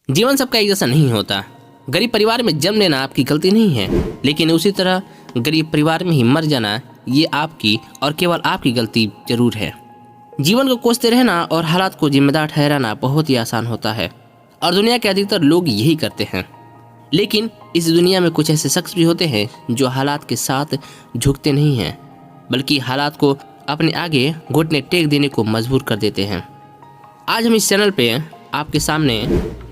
जीवन सबका एक जैसा नहीं होता। गरीब परिवार में जन्म लेना आपकी गलती नहीं है, लेकिन उसी तरह गरीब परिवार में ही मर जाना ये आपकी और केवल आपकी गलती जरूर है। जीवन को कोसते रहना और हालात को जिम्मेदार ठहराना बहुत ही आसान होता है और दुनिया के अधिकतर लोग यही करते हैं। लेकिन इस दुनिया में कुछ ऐसे शख्स भी होते हैं जो हालात के साथ झुकते नहीं हैं, बल्कि हालात को अपने आगे घुटने टेक देने को मजबूर कर देते हैं। आज हम इस चैनल पे आपके सामने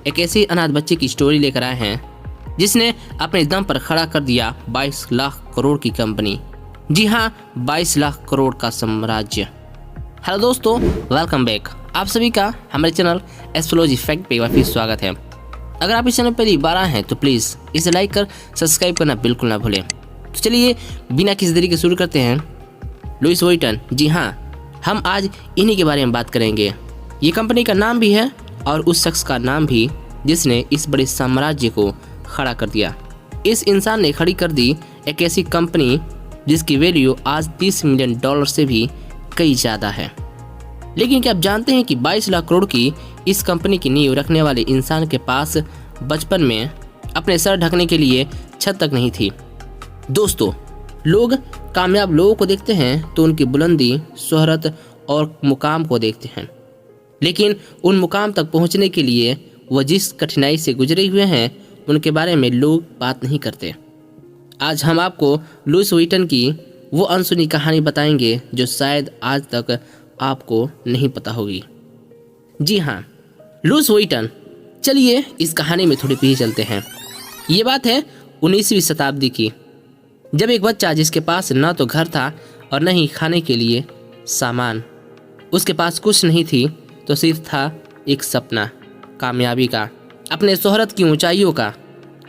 एक ऐसे अनाथ बच्चे की स्टोरी लेकर आए हैं जिसने अपने दम पर खड़ा कर दिया 22 लाख करोड़ की कंपनी। जी हाँ, 22 लाख करोड़ का साम्राज्य। हेलो दोस्तों, वेलकम बैक। आप सभी का हमारे चैनल एस्ट्रोलॉजी फैक्ट पे वापस स्वागत है। अगर आप इस चैनल पर पहली बार आए हैं तो प्लीज़ इसे लाइक कर सब्सक्राइब करना बिल्कुल ना भूलें। तो चलिए बिना किसी देरी के शुरू करते हैं। लुइस वुइटन, जी हाँ, हम आज इन्हीं के बारे में बात करेंगे। ये कंपनी का नाम भी है और उस शख्स का नाम भी जिसने इस बड़े साम्राज्य को खड़ा कर दिया। इस इंसान ने खड़ी कर दी एक ऐसी कंपनी जिसकी वैल्यू आज $30 मिलियन से भी कई ज़्यादा है। लेकिन क्या आप जानते हैं कि 22 लाख करोड़ की इस कंपनी की नींव रखने वाले इंसान के पास बचपन में अपने सर ढकने के लिए छत तक नहीं थी। दोस्तों, लोग कामयाब लोगों को देखते हैं तो उनकी बुलंदी, शोहरत और मुकाम को देखते हैं, लेकिन उन मुकाम तक पहुंचने के लिए वह जिस कठिनाई से गुजरे हुए हैं उनके बारे में लोग बात नहीं करते। आज हम आपको लुइस वुइटन की वो अनसुनी कहानी बताएंगे जो शायद आज तक आपको नहीं पता होगी। जी हाँ, लुइस वुइटन। चलिए इस कहानी में थोड़ी पीछे चलते हैं। ये बात है 19वीं शताब्दी की, जब एक बच्चा जिसके पास न तो घर था और न ही खाने के लिए सामान, उसके पास कुछ नहीं थी तो सिर्फ था एक सपना कामयाबी का, अपने शोहरत की ऊंचाइयों का।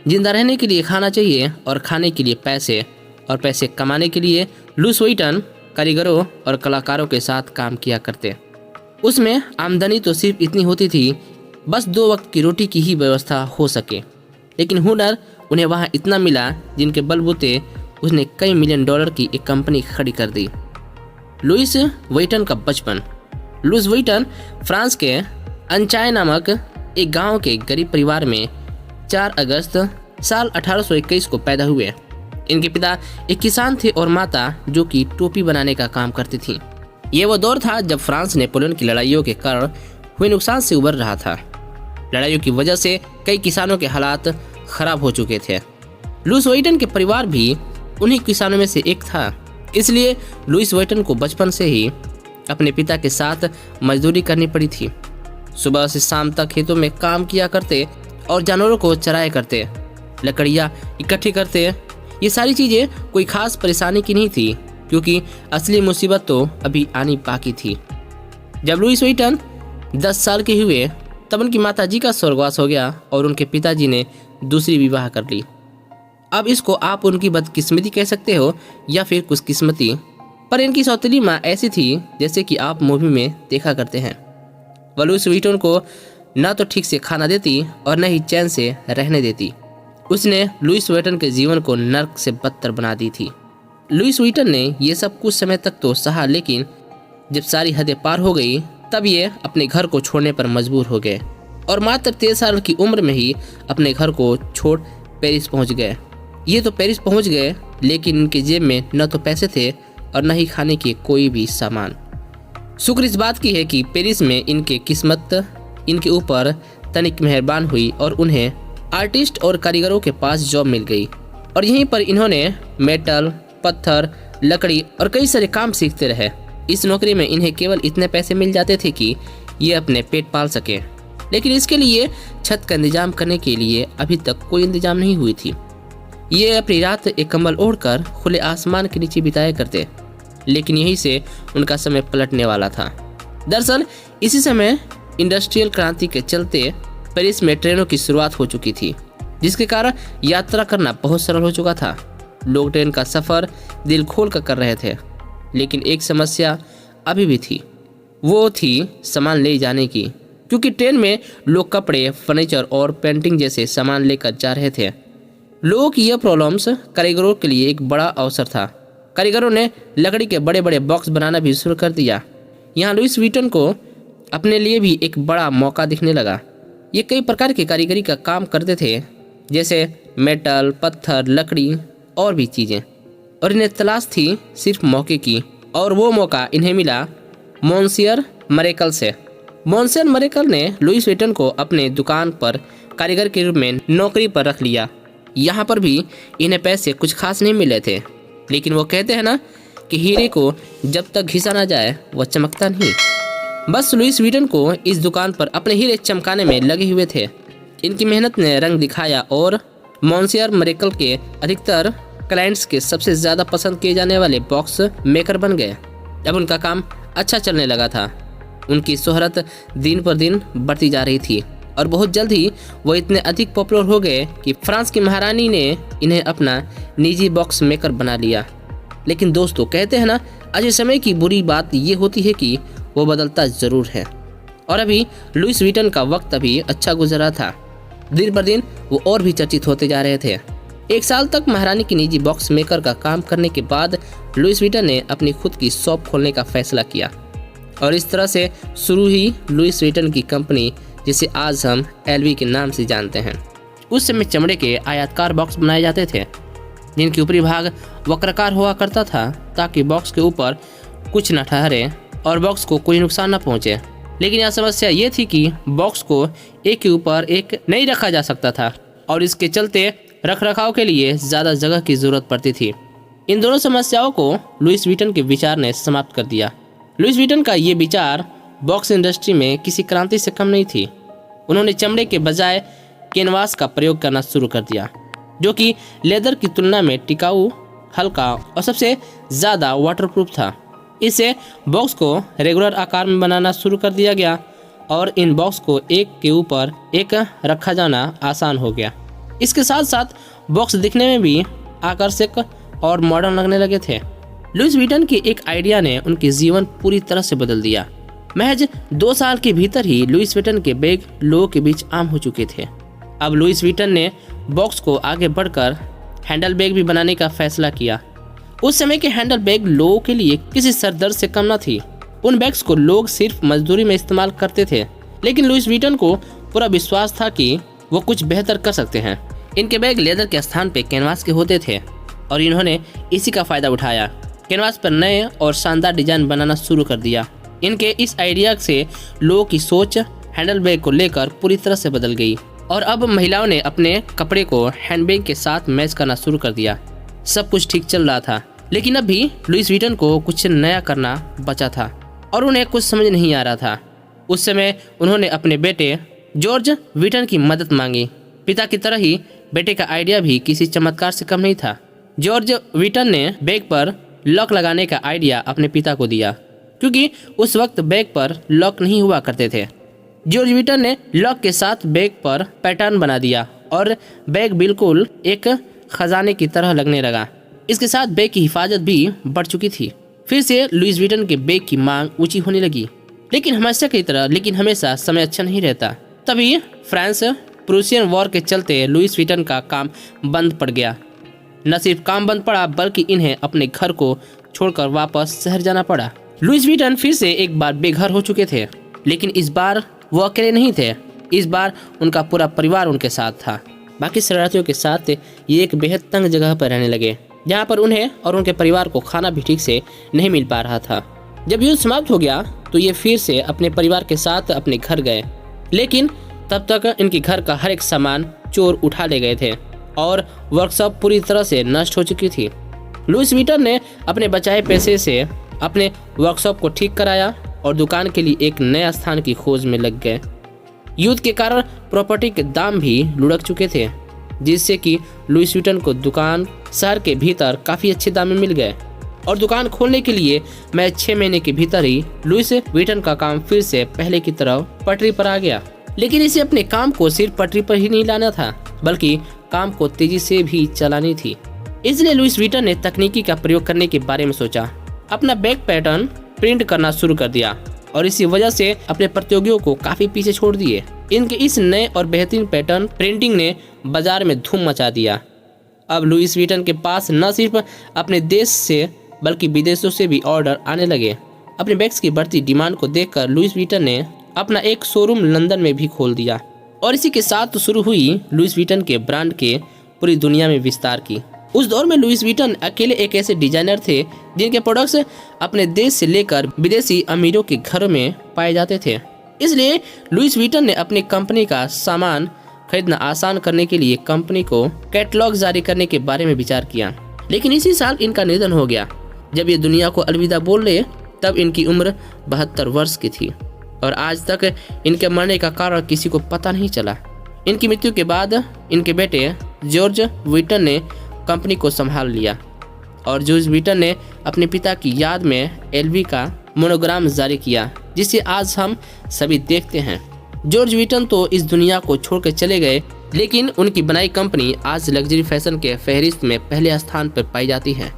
जिंदा रहने के लिए खाना चाहिए और खाने के लिए पैसे, और पैसे कमाने के लिए लुइस वुइटन कारीगरों और कलाकारों के साथ काम किया करते। उसमें आमदनी तो सिर्फ इतनी होती थी बस 2 वक्त की रोटी की ही व्यवस्था हो सके, लेकिन हुनर उन्हें वहाँ इतना मिला जिनके बलबूते उसने कई $1 मिलियन की एक कंपनी खड़ी कर दी। लुइस वुइटन का बचपन। लुइस वुइटन फ्रांस के अंचाय नामक एक गांव के गरीब परिवार में 4 अगस्त साल 1821 को पैदा हुए। इनके पिता एक किसान थे और माता जो कि टोपी बनाने का काम करती थी। ये वो दौर था जब फ्रांस नेपोलियन की लड़ाइयों के कारण हुए नुकसान से उबर रहा था। लड़ाइयों की वजह से कई किसानों के हालात खराब हो चुके थे। लुइस वुइटन के परिवार भी उन्हीं किसानों में से एक था, इसलिए लुइस वुइटन को बचपन से ही अपने पिता के साथ मजदूरी करनी पड़ी थी। सुबह से शाम तक खेतों में काम किया करते और जानवरों को चराया करते, लकड़ियाँ इकट्ठी करते। ये सारी चीज़ें कोई खास परेशानी की नहीं थी, क्योंकि असली मुसीबत तो अभी आनी बाकी थी। जब लुइस वुइटन 10 साल के हुए तब उनकी माताजी का स्वर्गवास हो गया और उनके पिताजी ने दूसरी विवाह कर ली। अब इसको आप उनकी बदकिस्मती कह सकते हो या फिर खुशकिस्मती, पर इनकी सौतेली माँ ऐसी थी जैसे कि आप मूवी में देखा करते हैं। वह लुइस वुइटन को न तो ठीक से खाना देती और न ही चैन से रहने देती। उसने लुइस वुइटन के जीवन को नर्क से बदतर बना दी थी। लुइस वुइटन ने ये सब कुछ समय तक तो सहा, लेकिन जब सारी हदें पार हो गई तब ये अपने घर को छोड़ने पर मजबूर हो गए और मात्र 13 साल की उम्र में ही अपने घर को छोड़ पेरिस पहुंच गए। ये तो पेरिस पहुंच गए, लेकिन इनके जेब में न तो पैसे थे और न ही खाने के कोई भी सामान। शुक्र इस बात की है कि पेरिस में इनके किस्मत इनके ऊपर तनिक मेहरबान हुई और उन्हें आर्टिस्ट और कारीगरों के पास जॉब मिल गई और यहीं पर इन्होंने मेटल, पत्थर, लकड़ी और कई सारे काम सीखते रहे। इस नौकरी में इन्हें केवल इतने पैसे मिल जाते थे कि ये अपने पेट पाल सके, लेकिन इसके लिए छत का इंतजाम करने के लिए अभी तक कोई इंतजाम नहीं हुई थी। ये अपनी रात एक कंबल ओढ़कर खुले आसमान के नीचे बिताया करते, लेकिन यहीं से उनका समय पलटने वाला था। दरअसल इसी समय इंडस्ट्रियल क्रांति के चलते पेरिस में ट्रेनों की शुरुआत हो चुकी थी, जिसके कारण यात्रा करना बहुत सरल हो चुका था। लोग ट्रेन का सफ़र दिल खोल कर रहे थे, लेकिन एक समस्या अभी भी थी, वो थी सामान ले जाने की, क्योंकि ट्रेन में लोग कपड़े, फर्नीचर और पेंटिंग जैसे सामान लेकर जा रहे थे। लोगों की यह प्रॉब्लम्स कारीगरों के लिए एक बड़ा अवसर था। कारीगरों ने लकड़ी के बड़े बड़े बॉक्स बनाना भी शुरू कर दिया। यहाँ लुइस वुइटन को अपने लिए भी एक बड़ा मौका दिखने लगा। ये कई प्रकार की कारीगरी का काम करते थे, जैसे मेटल, पत्थर, लकड़ी और भी चीज़ें। और इन्हें तलाश थी सिर्फ मौके की, और वो मौका इन्हें मिला मोंसियर मरेकल से। मोंसियर मरेकल ने लुईस व्हिटन को अपने दुकान पर कारीगर के रूप में नौकरी पर रख लिया। यहाँ पर भी इन्हें पैसे कुछ खास नहीं मिले थे, लेकिन वो कहते हैं ना कि हीरे को जब तक घिसा ना जाए वह चमकता नहीं। बस लुईस व्हिटन को इस दुकान पर अपने हीरे चमकाने में लगे हुए थे। इनकी मेहनत ने रंग दिखाया और मोंसियर मरेकल के अधिकतर क्लाइंट्स के सबसे ज़्यादा पसंद किए जाने वाले बॉक्स मेकर बन गए। अब उनका काम अच्छा चलने लगा था। उनकी शोहरत दिन पर दिन बढ़ती जा रही थी और बहुत जल्द ही वो इतने अधिक पॉपुलर हो गए कि फ्रांस की महारानी ने इन्हें अपना निजी बॉक्स मेकर बना लिया। लेकिन दोस्तों, कहते हैं ना, आज समय की बुरी बात ये होती है कि वो बदलता ज़रूर है। और अभी लुईस व्हिटन का वक्त अभी अच्छा गुजरा था। दिन पर दिन वो और भी चर्चित होते जा रहे थे। 1 साल तक महारानी की निजी बॉक्स मेकर का काम करने के बाद लुईस व्हिटन ने अपनी खुद की शॉप खोलने का फैसला किया और इस तरह से शुरू ही लुईस व्हिटन की कंपनी, जिसे आज हम एलवी के नाम से जानते हैं। उस समय चमड़े के आयताकार बॉक्स बनाए जाते थे, जिनके ऊपरी भाग वक्राकार हुआ करता था ताकि बॉक्स के ऊपर कुछ न ठहरे और बॉक्स को कोई नुकसान न पहुंचे। लेकिन यह समस्या ये थी कि बॉक्स को एक के ऊपर एक नहीं रखा जा सकता था और इसके चलते रखरखाव के लिए ज़्यादा जगह की जरूरत पड़ती थी। इन दोनों समस्याओं को लुईस व्हिटन के विचार ने समाप्त कर दिया। लुईस व्हिटन का ये विचार बॉक्स इंडस्ट्री में किसी क्रांति से कम नहीं थी। उन्होंने चमड़े के बजाय कैनवास का प्रयोग करना शुरू कर दिया, जो कि लेदर की तुलना में टिकाऊ, हल्का और सबसे ज़्यादा वाटरप्रूफ था। इससे बॉक्स को रेगुलर आकार में बनाना शुरू कर दिया गया और इन बॉक्स को एक के ऊपर एक रखा जाना आसान हो गया। इसके साथ साथ बॉक्स दिखने में भी आकर्षक और मॉडर्न लगने लगे थे। लुईस व्हिटन के एक आइडिया ने उनके जीवन पूरी तरह से बदल दिया। महज 2 साल के भीतर ही लुईस व्हिटन के बैग लोगों के बीच आम हो चुके थे। अब लुईस व्हिटन ने बॉक्स को आगे बढ़कर हैंडल बैग भी बनाने का फैसला किया। उस समय के हैंडल बैग लोगों के लिए किसी सरदर्द से कम न थी। उन बैग्स को लोग सिर्फ मजदूरी में इस्तेमाल करते थे, लेकिन लुईस व्हिटन को पूरा विश्वास था कि वो कुछ बेहतर कर सकते हैं। इनके बैग लेदर के स्थान पे कैनवास के होते थे और इन्होंने इसी का फायदा उठाया। कैनवास पर नए और शानदार डिजाइन बनाना शुरू कर दिया। इनके इस आइडिया से लोगों की सोच हैंडल बैग को लेकर पूरी तरह से बदल गई और अब महिलाओं ने अपने कपड़े को हैंडबैग के साथ मैच करना शुरू कर दिया। सब कुछ ठीक चल रहा था, लेकिन अभी लुईस व्हिटन को कुछ नया करना बचा था और उन्हें कुछ समझ नहीं आ रहा था। उस समय उन्होंने अपने बेटे जॉर्ज व्हिटन की मदद मांगी। पिता की तरह ही बेटे का आइडिया भी किसी चमत्कार से कम नहीं था। जॉर्ज व्हिटन ने बैग पर लॉक लगाने का आइडिया अपने पिता को दिया, क्योंकि उस वक्त बैग पर लॉक नहीं हुआ करते थे। जॉर्ज व्हिटन ने लॉक के साथ बैग पर पैटर्न बना दिया और बैग बिल्कुल एक खजाने की तरह लगने लगा। इसके साथ बैग की हिफाजत भी बढ़ चुकी थी। फिर से लुईस व्हिटन के बैग की मांग ऊंची होने लगी, लेकिन हमेशा समय अच्छा नहीं रहता। तभी फ्रांस प्रूसियन वॉर के चलते लुईस व्हिटन का काम बंद पड़ गया। न सिर्फ काम बंद पड़ा, बल्कि इन्हें अपने घर को छोड़कर वापस शहर जाना पड़ा। लुईस व्हिटन फिर से एक बार बेघर हो चुके थे, लेकिन इस बार वो अकेले नहीं थे। इस बार उनका पूरा परिवार उनके साथ था। बाकी शरणार्थियों के साथ ये एक बेहद तंग जगह पर रहने लगे, जहाँ पर उन्हें और उनके परिवार को खाना भी ठीक से नहीं मिल पा रहा था। जब युद्ध समाप्त हो गया तो ये फिर से अपने परिवार के साथ अपने घर गए, लेकिन तब तक इनके घर का हर एक सामान चोर उठा ले गए थे और वर्कशॉप पूरी तरह से नष्ट हो चुकी थी। लुईस व्हिटन ने अपने बचाए पैसे से अपने वर्कशॉप को ठीक कराया और दुकान के लिए एक नया स्थान की खोज में लग गए। युद्ध के कारण प्रॉपर्टी के दाम भी लुढ़क चुके थे, जिससे कि लुईस व्हिटन को दुकान शहर के भीतर काफ़ी अच्छे दाम में मिल गए और दुकान खोलने के लिए मैं 6 महीने के भीतर ही लुईस व्हिटन का काम फिर से पहले की तरह पटरी पर आ गया। लेकिन इसे अपने काम को सिर्फ पटरी पर ही नहीं लाना था, बल्कि काम को तेजी से भी चलानी थी। इसलिए लुईस व्हिटन ने तकनीकी का प्रयोग करने के बारे में सोचा। अपना बैग पैटर्न प्रिंट करना शुरू कर दिया और इसी वजह से अपने प्रतियोगियों को काफी पीछे छोड़ दिए। इनके इस नए और बेहतरीन पैटर्न प्रिंटिंग ने बाजार में धूम मचा दिया। अब लुईस व्हिटन के पास न सिर्फ अपने देश से बल्कि विदेशों से भी ऑर्डर आने लगे। अपने बैग्स की बढ़ती डिमांड को देखकर लुईस व्हिटन ने अपना एक शोरूम लंदन में भी खोल दिया और इसी के साथ शुरू हुई लुइस विटन के ब्रांड के पूरी दुनिया में विस्तार की। उस दौर में लुइस विटन अकेले एक ऐसे डिजाइनर थे जिनके प्रोडक्ट्स अपने देश से लेकर विदेशी अमीरों के घरों में पाए जाते थे। इसलिए लुइस विटन ने अपनी कंपनी का सामान खरीदना आसान करने के लिए कंपनी को कैटलॉग जारी करने के बारे में विचार किया। लेकिन इसी साल इनका निधन हो गया। जब ये दुनिया को अलविदा बोल रहे तब इनकी उम्र 72 वर्ष की थी और आज तक इनके मरने का कारण किसी को पता नहीं चला। इनकी मृत्यु के बाद इनके बेटे जॉर्ज विटन ने कंपनी को संभाल लिया और जॉर्ज विटन ने अपने पिता की याद में एलवी का मोनोग्राम जारी किया, जिसे आज हम सभी देखते हैं। जॉर्ज विटन तो इस दुनिया को छोड़कर चले गए, लेकिन उनकी बनाई कंपनी आज लग्जरी फैशन के फहरिस्त में पहले स्थान पर पाई जाती है,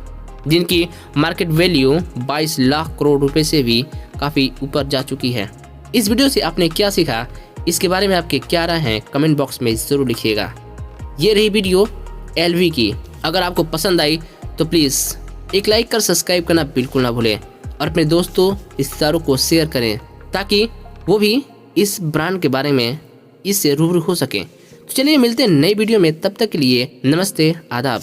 जिनकी मार्केट वैल्यू 22 लाख करोड़ रुपए से भी काफ़ी ऊपर जा चुकी है। इस वीडियो से आपने क्या सीखा, इसके बारे में आपके क्या राय हैं, कमेंट बॉक्स में ज़रूर लिखिएगा। ये रही वीडियो एलवी की। अगर आपको पसंद आई तो प्लीज़ एक लाइक कर सब्सक्राइब करना बिल्कुल ना भूलें और अपने दोस्तों रिश्तेदारों को शेयर करें ताकि वो भी इस ब्रांड के बारे में इससे रूबरू हो सकें। तो चलिए मिलते हैं नई वीडियो में, तब तक के लिए नमस्ते, आदाब।